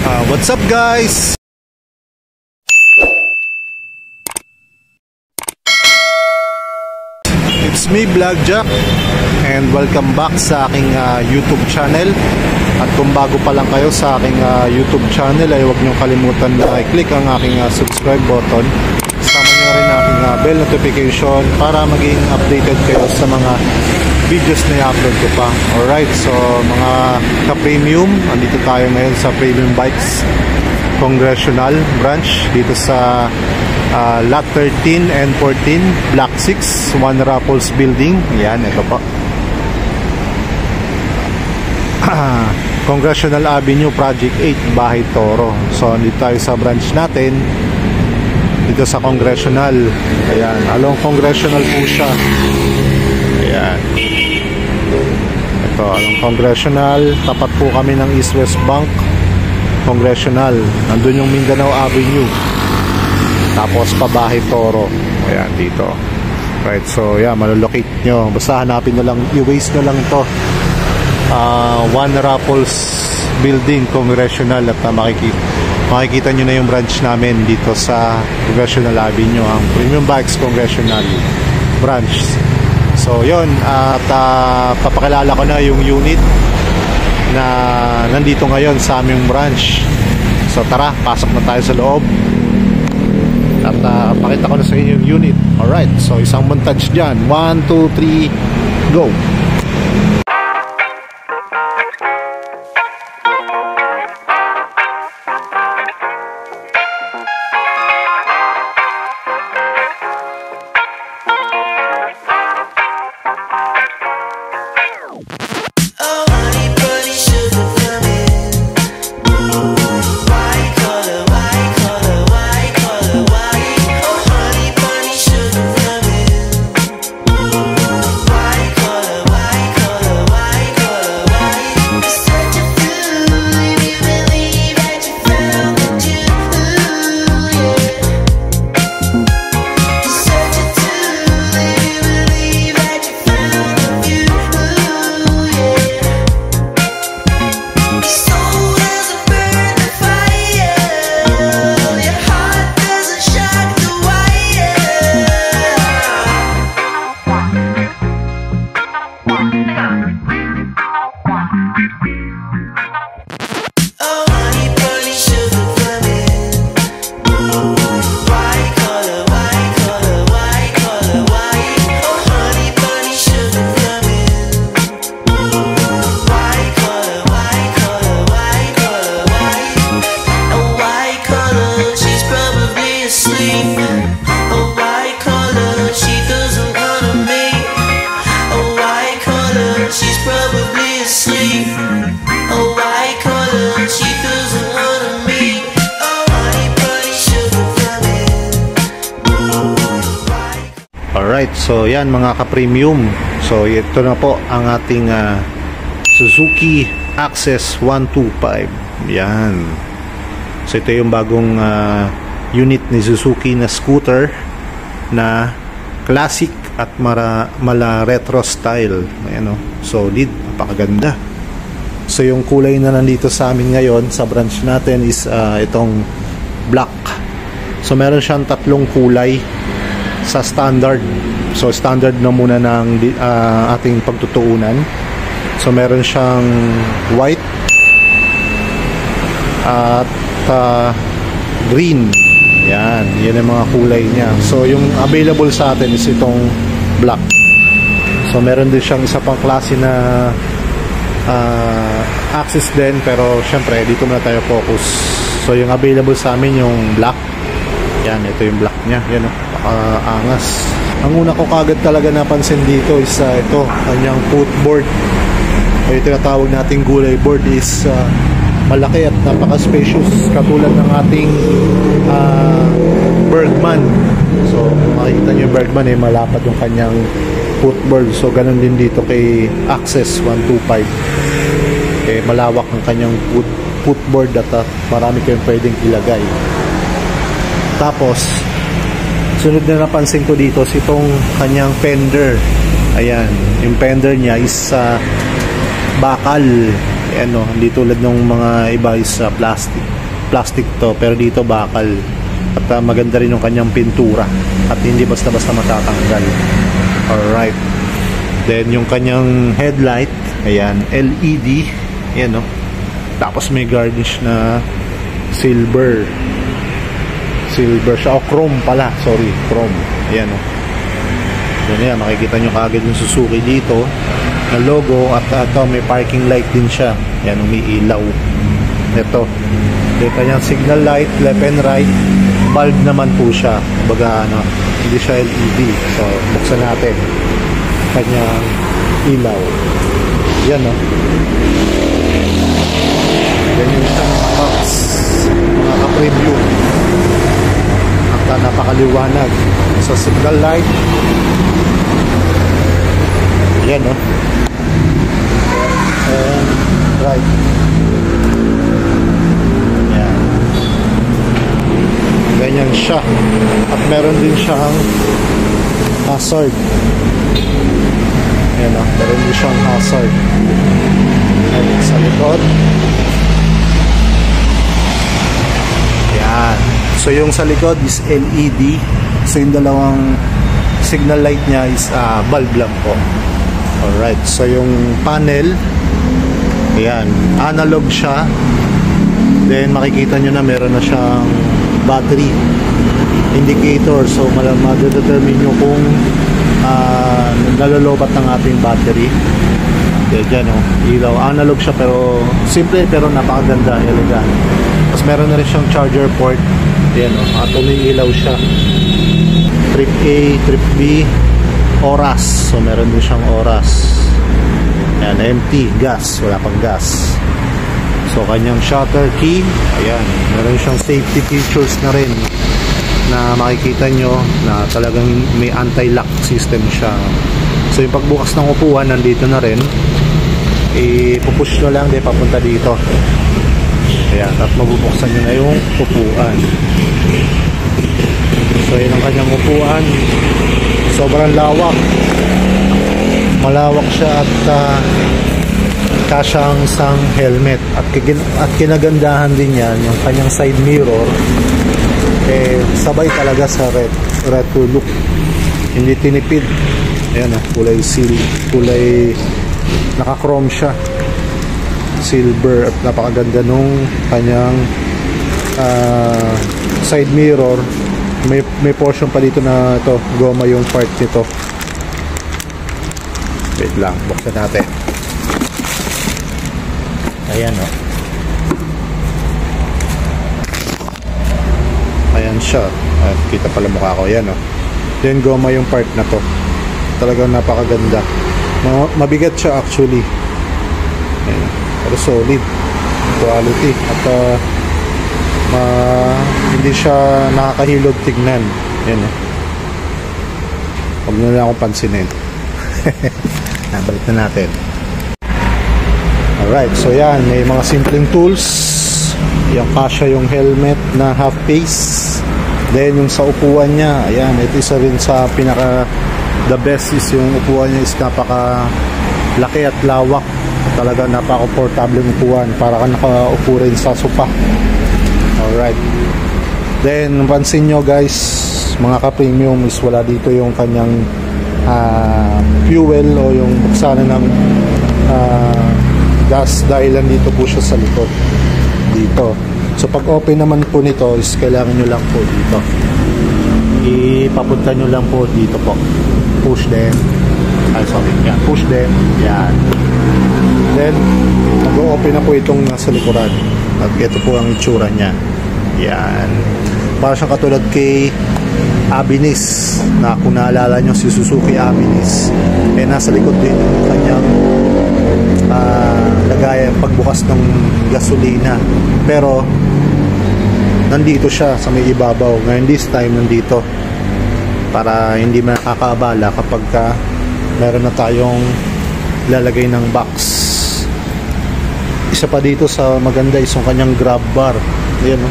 What's up guys? It's me Vlog Jack and welcome back sa aking YouTube channel. At kung bago pa lang kayo sa aking YouTube channel ay huwag niyong kalimutan na i-click ang aking subscribe button. Sama niyo rin ang aking bell notification para maging updated kayo sa mga videos na i-upload ko pa. Alright, so mga ka-premium, andito tayo ngayon sa Premium Bikes Congressional Branch dito sa Lot 13 and 14 Block 6 One Raffles Building. Yan, ito po. Congressional Avenue Project 8 Bahay Toro. So andito tayo sa branch natin dito sa Congressional. Ayan, along Congressional po siya. Ayan, ito along Congressional. Tapat po kami ng East West Bank Congressional. Nandun yung Mindanao Avenue, tapos pa Bahay Toro. Ayan, dito. Right, so yeah, malolocate nyo. Basta hanapin na lang, i-waste na lang to, One Raffles Building Congressional. At makikita nyo na yung branch namin dito sa Congressional Avenue, ang Premium Bikes Congressional Branch. So yun, at papakilala ko na yung unit na nandito ngayon sa aming branch. So tara, pasok na tayo sa loob at pakita ko na sa inyo yung unit. Alright, so isang montage dyan. 1, 2, 3, go! Alright, so yan mga ka-premium. So ito na po ang ating Suzuki Access 125. Yan. So ito yung bagong unit ni Suzuki na scooter na classic at mala retro style. Ayan, solid, napakaganda. So yung kulay na nandito sa amin ngayon sa branch natin is itong black. So meron siyang tatlong kulay sa standard. So standard na muna ng ating pagtutuunan. So meron siyang white at green. Yan ang mga kulay niya. So yung available sa atin is itong black. So meron din siyang isa pang klase na Access din, pero syempre dito muna tayo focus. So yung available sa amin yung black. Yan, ito yung black niya. Yan, angas. Ang una ko kagad talaga napansin dito is ito, kanyang footboard. O yung tinatawag nating gulay board is malaki at napaka-spacious, katulad ng ating Bergman. So kung makikita nyo yung Bergman, malapad yung kanyang footboard. So ganun din dito kay Access 125. Malawak ang kanyang footboard at marami kayong pwedeng ilagay. Tapos sunod na napansin ko dito is itong kanyang fender. Ayan, yung fender niya is bakal. Ayan, hindi tulad ng mga iba is plastic. plastic to, pero dito bakal. At maganda rin yung kanyang pintura at hindi basta-basta matatanggal. Alright. Then yung kanyang headlight, ayan, LED. Ayan, no? Tapos may garnish na silver siya, o chrome pala, sorry, chrome. Ayan, no? Yan, makikita nyo kaagad yung Suzuki dito na logo. At ito, may parking light din siya. Yan, umiilaw. Ito, yung kanyang signal light, left and right. Bulb naman po siya, baga ano, hindi siya LED. So buksan natin kanyang ilaw. Yan, no? Yan yung isang box, mga ka-preview. At napakaliwanag sa signal light. Yan, no? And right. Yan. Ganyan siya. At meron din siyang hazard. Yan, no? Meron din siyang hazard. At sa likod. Yan. So yung sa likod is LED. So yung dalawang signal light niya is bulb lang po. Alright, so yung panel, ayan, analog siya. Then makikita nyo na meron na siyang battery indicator. So madadetermine nyo kung nalolobat ng ating battery. Yan, oh, ilaw, analog siya pero simple, pero napakaganda, elegant. Tapos meron na rin siyang charger port. Yan, oh, at umiilaw siya. Trip A, trip B, oras. So meron din siyang oras. Ayan, empty, gas, wala pang gas. So kanyang shutter key, ayan, meron siyang safety features na rin na makikita nyo na talagang may anti-lock system siya. So yung pagbukas ng upuan nandito na rin, ipupush nyo lang din papunta dito. Ayan, at mabubuksan nyo na yung upuan. So yun ang kanyang upuan. Sobrang lawak. Malawak siya at kasyang isang helmet. At kinagandahan din yan, yung kanyang side mirror, sabay talaga sa retro look. Hindi tinipid. Ayan, kulay kulay naka-chrome siya. Silver at napakaganda nung kanyang side mirror. May portion pa dito na ito, goma yung part nito. Wait lang, buksan natin. Ayan, oh. Ayan siya. Kita pala mukha ko. Ayan, oh. Then goma yung part na to. Talagang napakaganda. Mabigat siya actually. Ayan. Pero solid quality. At hindi siya nakakahilog tignan. Yan, eh. Huwag na lang akong pansinin. Nabalik na natin. Alright, so yan, may mga simpleng tools. Yung kasya yung helmet na half face. Then yung sa upuan niya, ayan, ito isa rin sa pinaka the best is yung upuan niya is napaka laki at lawak. Talaga napaka-comfortable yung upuan, para ka nakaupo rin sa sopa. Alright. Then, pansin nyo guys, mga ka-premium is wala dito yung kanyang fuel o yung buksana ng gas dahil nandito po siya sa likod. Dito. So, pag open naman po nito is kailangan nyo lang po dito. Ipapunta nyo lang po dito po. Push them. Yan. Push them. Yan. Then, mag-open na po itong nasa likuran. At ito po ang itsura niya. Yan. Para siyang katulad kay Abinis, na kung naalala nyo si Suzuki Abinis, nasa likod din yung kanyang lagayan pagbukas ng gasolina. Pero nandito siya sa may ibabaw. Ngayon this time nandito para hindi makakaabala kapag meron na tayong lalagay ng box. Isa pa dito sa maganda is yung kanyang grab bar. Ayan, no?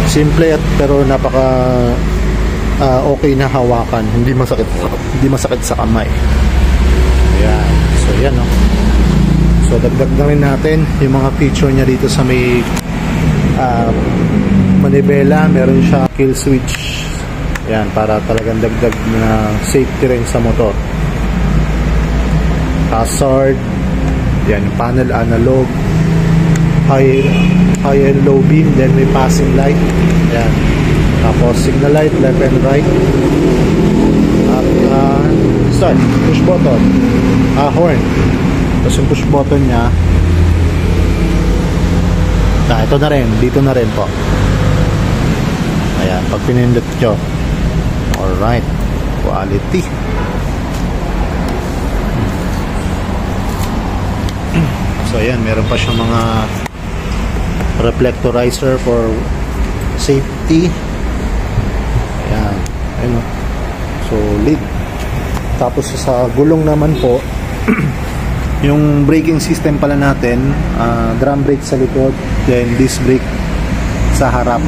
Simple at pero napaka okay na hawakan, hindi masakit sa kamay. Ayan. So yan, no? So dagdag na rin natin yung mga feature niya dito sa may manibela, meron siya kill switch. Yan, para talagang dagdag na safety rin sa motor. Hazard. Yan, panel analog. High and low beam. Then may passing light. Yan. Tapos signal light, left and right. At start, push button. Horn. Tapos yung push button nya, ito na rin, dito na rin po. Ayan, pag pinindot nyo. Alright, quality. So ayan, meron pa siyang mga reflectorizer for safety. Ayan, ayun, solid. Tapos sa gulong naman po, yung braking system pala natin, drum brake sa likod, then disc brake sa harap.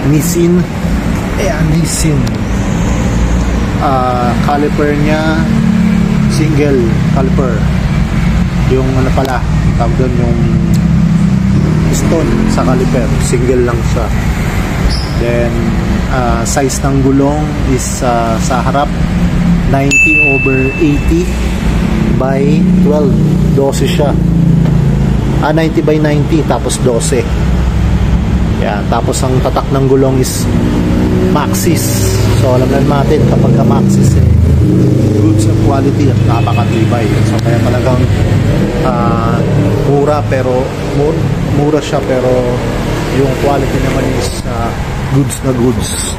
Nissin. Ayan, Nissin. Caliper nya, single caliper. Yung ano pala, tawag doon, yung piston sa caliper, single lang siya. Then size ng gulong is sa harap 90/80 by 12, 12 siya. 90 by 90 tapos 12. Yan, tapos ang tatak ng gulong is Maxxis. So alam natin kapag ka Maxxis good sa quality at napakatibay. So kaya talagang mura siya, pero yung quality naman is goods na goods.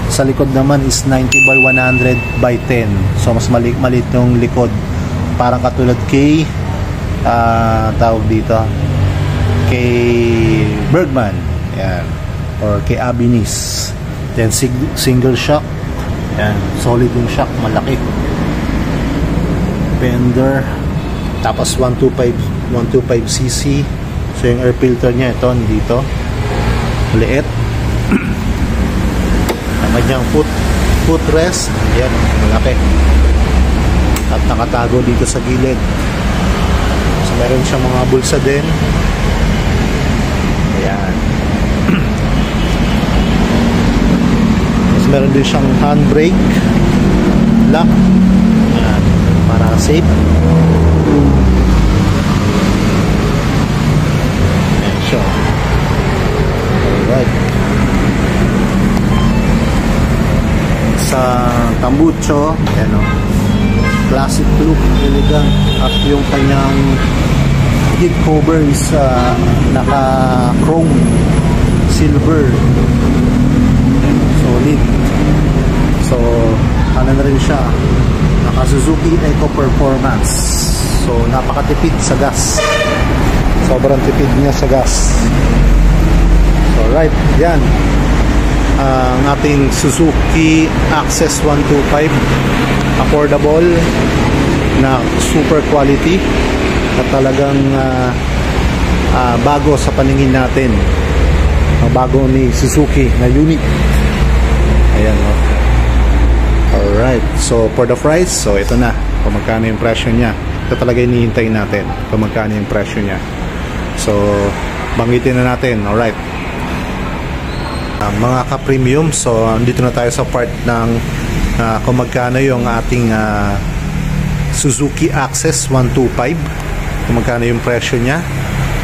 Sa likod naman is 90 by 100 by 10. So mas maliit yung likod. Parang katulad kay tawag dito, kay Bergman. Yan. Or kay Abinis. Then single shock. Yan, solid yung shock, malaki. Fender. Tapos 125cc. So yung air filter niya ito dito. Liit. Ang kanyang footrest. Yan, malaki. At nakatago dito sa gilid. So meron siyang mga bulsa din. Ayan. Tapos meron din siyang handbrake lock. Ayan, para safe. Ayan siya. Alright. Sa tambucho, ayan o, classic look, elegant. At yung kanyang head cover is naka chrome silver, solid. So ano na rin siya, naka Suzuki Eco Performance. So napakatipid sa gas, sobrang tipid niya sa gas. So right, yan ang ating Suzuki Access 125, affordable na super quality at talagang bago sa paningin natin, bago ni Suzuki na unit. Ayan, no? Alright, so for the price, so ito na kung magkano yung presyo nya. Ito talaga hinihintay natin kung magkano yung presyo nya. So banggitin na natin. Alright, mga ka-premium, so andito na tayo sa part ng kung magkano yung ating Suzuki Access 125, kung magkano yung presyo nya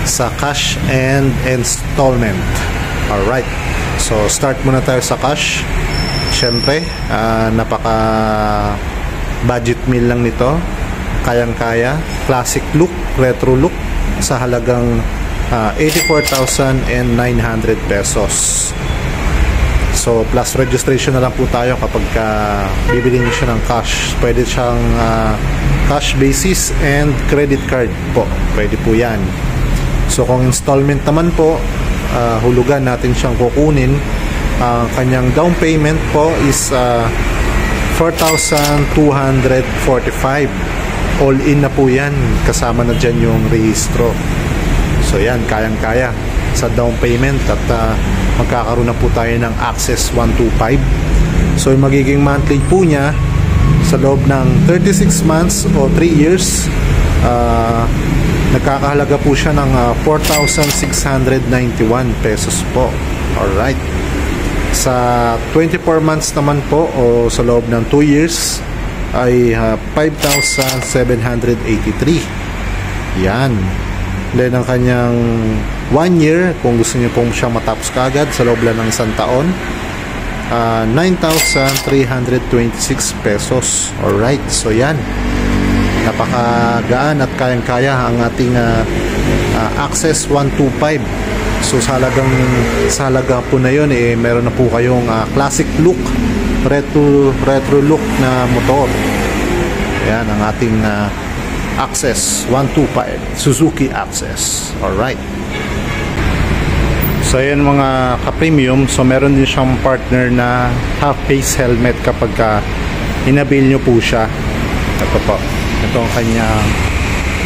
sa cash and installment. Alright, so start muna tayo sa cash. Syempre, napaka budget meal lang nito, kayang kaya, classic look, retro look, sa halagang 84,900 pesos. So plus registration na lang po tayo kapag bibili niyo siya ng cash. Pwede siyang cash basis and credit card po, pwede po yan. So kung installment naman po, hulugan natin siyang kukunin. Kanyang down payment po is 4,245. All in na po yan, kasama na dyan yung rehistro. So yan, kayang kaya sa down payment at magkakaroon na po tayo ng Access 125. So yung magiging monthly po niya sa loob ng 36 months o 3 years, Nagkakahalaga po siya ng 4,691 pesos po. Alright. Sa 24 months naman po o sa loob ng 2 years ay 5,783. Yan. Then ang kanyang 1 year, kung gusto niyo pong siyang matapos kagad sa loob lang ng isang taon, 9,326 pesos. Alright, so yan. Napakagaan at kayang-kaya ang ating Access 125. So sa halaga po na yun, meron na po kayong classic look, retro look na motor. Yan ang ating Access 125, Suzuki Access. Alright. So ayan mga ka-premium, so meron din siyang partner na half-face helmet kapag inabil nyo po siya. Ito po, ito ang kanyang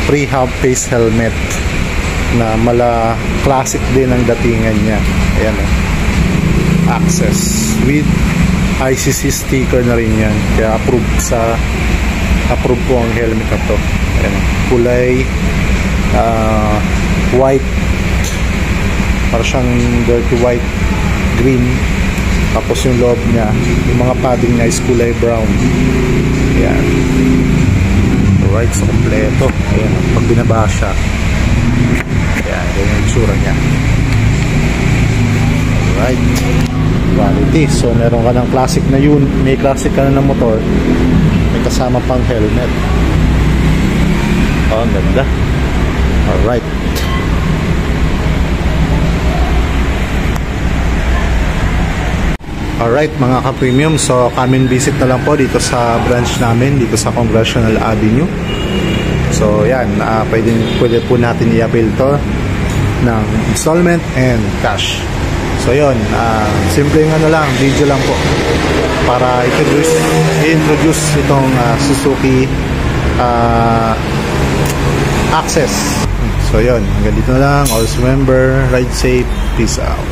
free half-face helmet na mala classic din ang datingan niya. Ayan Access with ICC sticker na rin yan, kaya approve po ang helmet na to. Ayan, kulay white, para siyang dirty white green, tapos yung loob niya, yung mga padding niya is kulay brown. Ayan. Alright, so kompleto. Ayan, pag binaba siya, ayan, ganyan yung tsura niya. Alright, quality. So meron ka ng classic na yun, may classic ka na ng motor, may kasama pang helmet. Oh, ang ganda. Alright. Alright mga ka-premium, so come and visit na lang po dito sa branch namin, dito sa Congressional Avenue. So yan, pwede po natin i-avail to ng installment and cash. So yun, simple nga na lang, video lang po para i-introduce itong Suzuki Access. So yun, hanggang dito na lang. Always remember, ride safe, peace out.